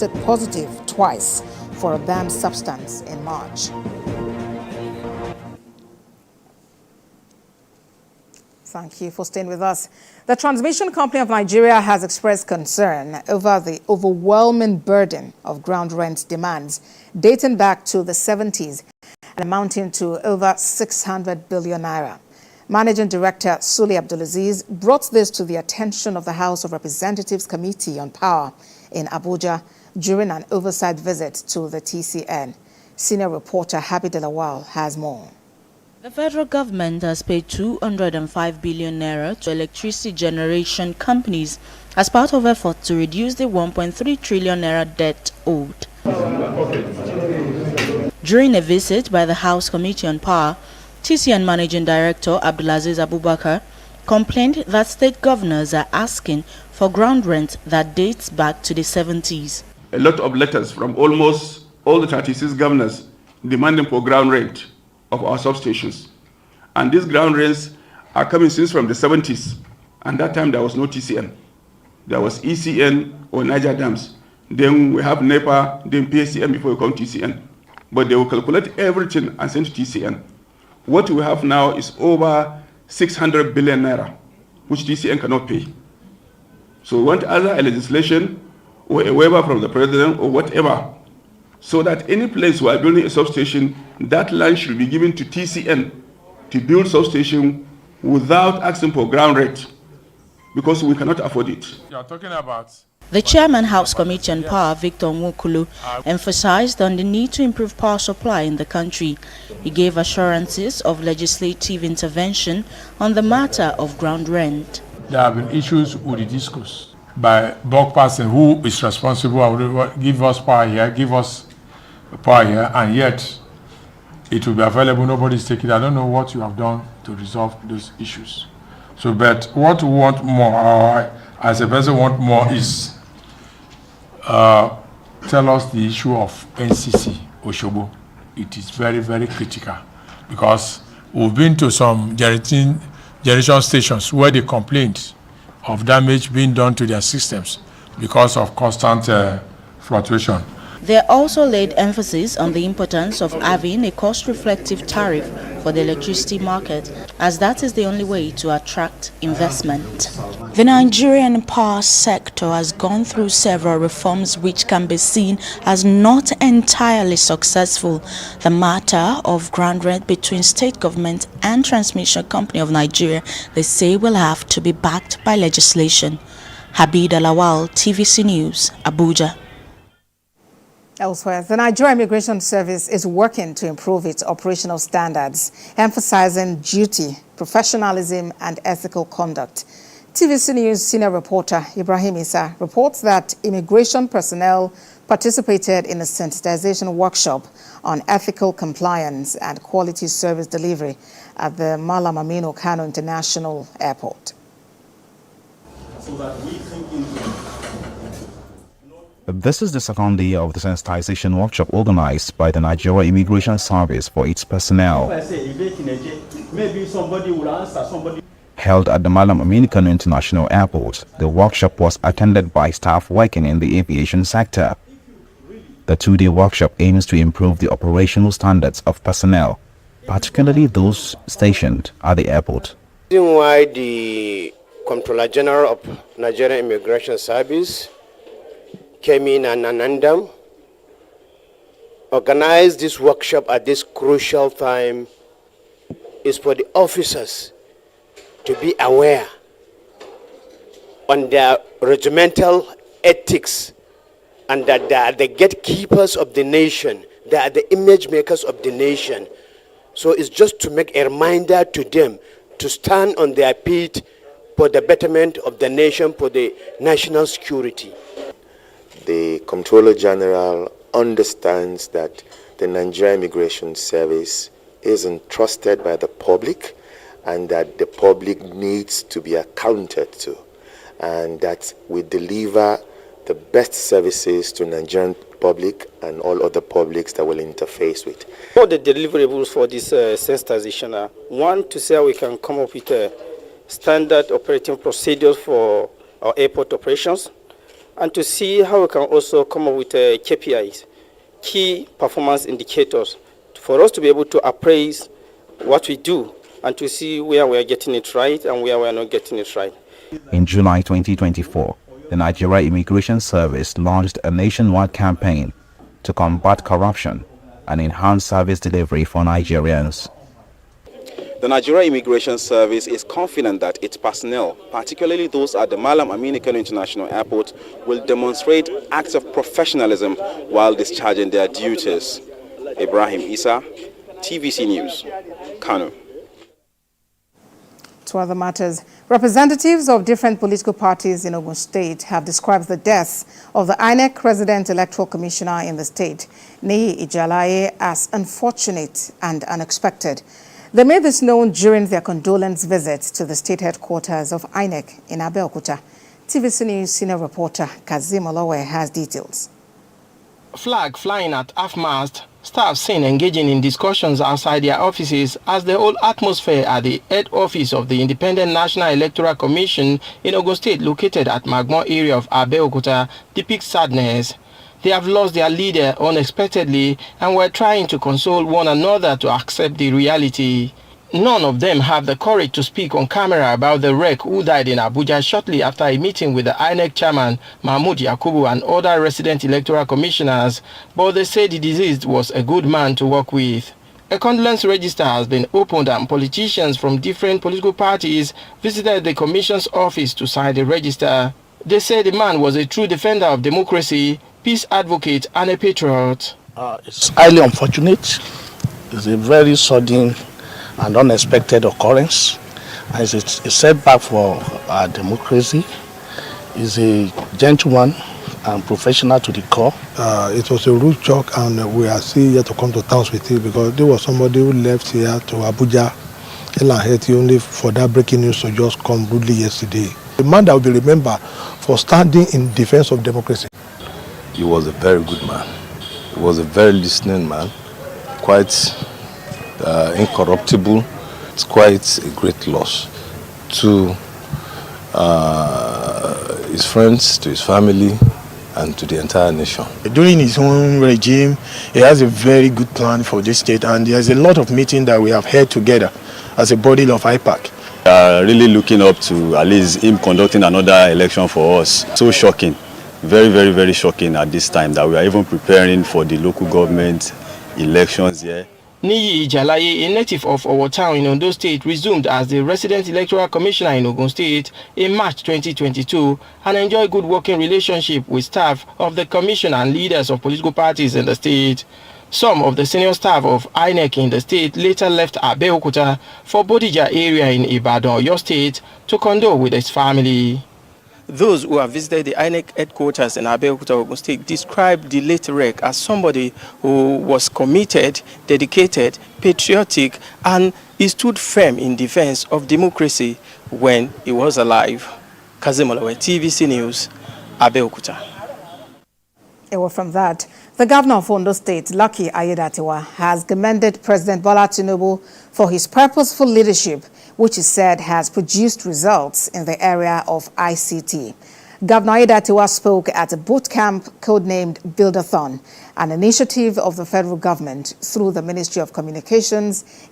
tested positive twice for a banned substance in March. Thank you for staying with us. The Transmission Company of Nigeria has expressed concern over the overwhelming burden of ground rent demands dating back to the 70s and amounting to over 600 billion naira. Managing Director Sule Abdulaziz brought this to the attention of the House of Representatives Committee on Power in Abuja during an oversight visit to the TCN. Senior reporter Habi Delawal has more. The federal government has paid 205 billion naira to electricity generation companies as part of efforts to reduce the 1.3 trillion naira debt owed. During a visit by the House Committee on Power, TCN Managing Director Abdulaziz Abubakar complained that state governors are asking for ground rent that dates back to the 70s. A lot of letters from almost all the 36 governors demanding for ground rent of our substations. And these ground rents are coming since from the 70s. And that time there was no TCN. There was ECN or Niger dams. Then we have NEPA, then PSCN before we come to TCN. But they will calculate everything and send to TCN. What we have now is over 600 billion naira, which TCN cannot pay. So we want either a legislation or a waiver from the president or whatever, so that any place we are building a substation, that land should be given to TCN to build substation without asking for ground rent, because we cannot afford it. You are talking about... The Chairman House Committee on Power, Victor Nwokulu, emphasized on the need to improve power supply in the country. He gave assurances of legislative intervention on the matter of ground rent. There have been issues with the discourse by bulk person who is responsible, give us power here, give us power here, and yet it will be available, nobody's taking it. I don't know what you have done to resolve those issues. So, but what we want more, or as a person want more, is tell us the issue of NCC Oshobo. It is very, very critical, because we've been to some generation stations where they complained of damage being done to their systems because of constant fluctuation. They also laid emphasis on the importance of having a cost-reflective tariff for the electricity market, as that is the only way to attract investment. The Nigerian power sector has gone through several reforms which can be seen as not entirely successful. The matter of ground rent between state government and Transmission Company of Nigeria, they say, will have to be backed by legislation. Habib Alawal, TVC News, Abuja. Elsewhere, the Nigeria Immigration Service is working to improve its operational standards, emphasizing duty, professionalism, and ethical conduct. TVC News senior reporter Ibrahim Issa reports that immigration personnel participated in a sensitization workshop on ethical compliance and quality service delivery at the Malam Aminu Kano International Airport. This is the second day of the sensitization workshop organized by the Nigeria Immigration Service for its personnel. Held at the Malam Aminu Kano International Airport, the workshop was attended by staff working in the aviation sector. The two-day workshop aims to improve the operational standards of personnel, particularly those stationed at the airport. The reason why the Comptroller General of Nigeria Immigration Service came in and Anandam organized this workshop at this crucial time is for the officers to be aware on their regimental ethics, and that they are the gatekeepers of the nation, they are the image makers of the nation. So it's just to make a reminder to them to stand on their feet for the betterment of the nation, for the national security. The Comptroller General understands that the Nigeria Immigration Service is entrusted by the public, and that the public needs to be accounted to, and that we deliver the best services to Nigerian public and all other publics that will interface with. All the deliverables for this sensitization are, one, to say we can come up with a standard operating procedures for our airport operations, and to see how we can also come up with KPIs, key performance indicators, for us to be able to appraise what we do and to see where we are getting it right and where we are not getting it right. In July 2024, the Nigeria Immigration Service launched a nationwide campaign to combat corruption and enhance service delivery for Nigerians. The Nigeria Immigration Service is confident that its personnel, particularly those at the Malam Aminu Kano International Airport, will demonstrate acts of professionalism while discharging their duties. Ibrahim Isa, TVC News, Kano. To other matters, representatives of different political parties in Ogun State have described the death of the INEC Resident Electoral Commissioner in the state, Niyi Ijalade, as unfortunate and unexpected. They made this known during their condolence visit to the state headquarters of INEC in Abeokuta. TVC News senior reporter Kazim Olowe has details. Flag flying at half-mast, staff seen engaging in discussions outside their offices as the whole atmosphere at the head office of the Independent National Electoral Commission in Ogun State, located at Magmor area of Abeokuta, depicts sadness. They have lost their leader unexpectedly and were trying to console one another to accept the reality. None of them have the courage to speak on camera about the wreck who died in Abuja shortly after a meeting with the INEC chairman, Mahmoud Yakubu, and other resident electoral commissioners, but they say the deceased was a good man to work with. A condolence register has been opened and politicians from different political parties visited the commission's office to sign the register. They say the man was a true defender of democracy, peace advocate, and a patriot. It's highly unfortunate. It's a very sudden and unexpected occurrence. And it's a setback for our democracy. He's a gentleman and professional to the core. It was a rude shock, and we are still yet to come to terms with it, because there was somebody who left here to Abuja, only for that breaking news to just come rudely yesterday. The man that will be remembered for standing in defense of democracy. He was a very good man. He was a very listening man, quite incorruptible. It's quite a great loss to his friends, to his family, and to the entire nation. During his own regime, he has a very good plan for this state, and there's a lot of meetings that we have held together as a body of IPAC. Really looking up to at least him conducting another election for us. So shocking, very, very, very shocking at this time that we are even preparing for the local government elections here. Niyi Ijalade, a native of our town in Ondo State, resumed as the Resident Electoral Commissioner in Ogun State in March 2022 and enjoyed good working relationship with staff of the Commission and leaders of political parties in the state. Some of the senior staff of INEC in the state later left Abeokuta for Bodija area in Ibadan, Oyo State, to condole with his family. Those who have visited the INEC headquarters in Abeokuta, Ogun State, described the late wreck as somebody who was committed, dedicated, patriotic, and he stood firm in defense of democracy when he was alive. Kazim Olowe, TVC News, Abeokuta. From that, the governor of Ondo State, Lucky Aiyedatiwa, has commended President Bola Tinubu for his purposeful leadership, which he said has produced results in the area of ICT. Governor Aiyedatiwa spoke at a boot camp codenamed Buildathon, an initiative of the federal government through the Ministry of Communications